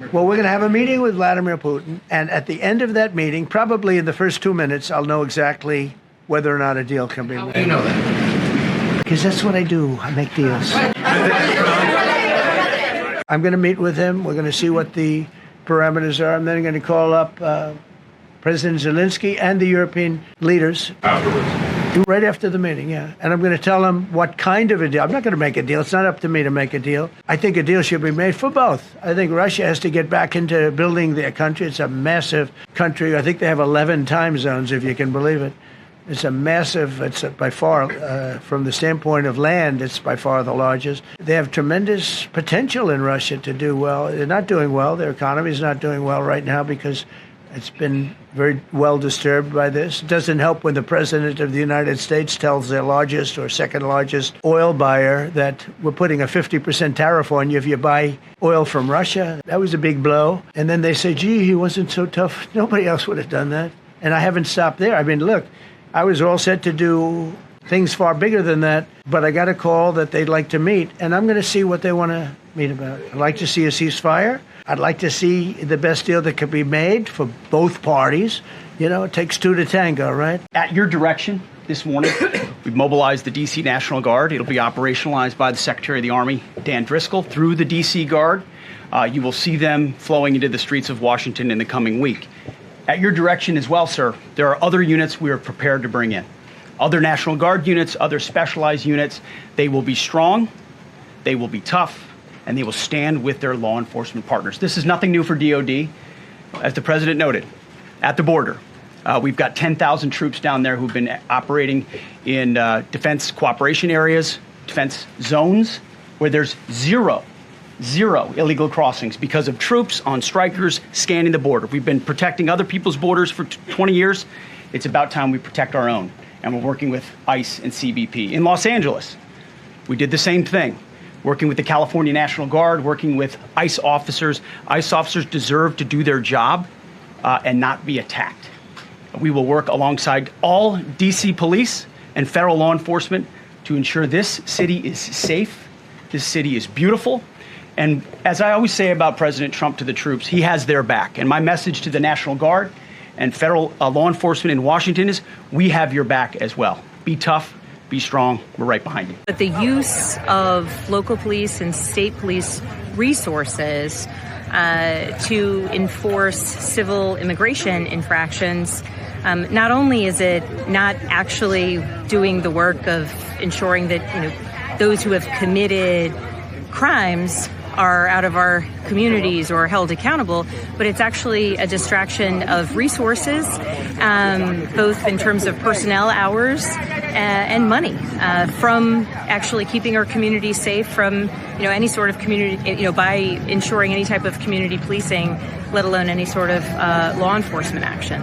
Well, we're going to have a meeting with Vladimir Putin, and at the end of that meeting, probably in the first 2 minutes, I'll know exactly whether or not a deal can be made. How do you know that? Because that's what I do. I make deals. I'm going to meet with him. We're going to see what the parameters are. I'm then going to call up President Zelensky and the European leaders. Afterwards? Right after the meeting, yeah. And I'm going to tell them what kind of a deal. I'm not going to make a deal. It's not up to me to make a deal. I think a deal should be made for both. I think Russia has to get back into building their country. It's a massive country. I think they have 11 time zones, if you can believe it. It's a massive, it's by far, from the standpoint of land, it's by far the largest. They have tremendous potential in Russia to do well. They're not doing well. Their economy is not doing well right now because it's been very well disturbed by this. It doesn't help when the President of the United States tells their largest or second largest oil buyer that we're putting a 50% tariff on you if you buy oil from Russia. That was a big blow. And then they say, gee, he wasn't so tough. Nobody else would have done that. And I haven't stopped there. I mean, look, I was all set to do things far bigger than that, but I got a call that they'd like to meet, and I'm going to see what they want to meet about. I'd like to see a ceasefire. I'd like to see the best deal that could be made for both parties. You know, it takes two to tango, right? At your direction this morning, we've mobilized the D.C. National Guard. It'll be operationalized by the Secretary of the Army, Dan Driscoll, through the D.C. Guard. You will see them flowing into the streets of Washington in the coming week. At your direction as well, sir, there are other units we are prepared to bring in. Other National Guard units, other specialized units. They will be strong, they will be tough, and they will stand with their law enforcement partners. This is nothing new for DOD. As the President noted, at the border, we've got 10,000 troops down there who've been operating in defense cooperation areas, defense zones, where there's zero illegal crossings because of troops on strikers scanning the border. We've been protecting other people's borders for 20 years. It's about time we protect our own. And we're working with ICE and CBP. In Los Angeles, we did the same thing, working with the California National Guard, working with ICE officers. ICE officers deserve to do their job and not be attacked. We will work alongside all D.C. police and federal law enforcement to ensure this city is safe, this city is beautiful. And as I always say about President Trump to the troops, he has their back. And my message to the National Guard and federal law enforcement in Washington is we have your back as well. Be tough, be strong. We're right behind you. But the use of local police and state police resources to enforce civil immigration infractions, not only is it not actually doing the work of ensuring that those who have committed crimes are out of our communities or held accountable, but it's actually a distraction of resources, both in terms of personnel hours and money, from actually keeping our communities safe from, any sort of community, by ensuring any type of community policing, let alone any sort of law enforcement action.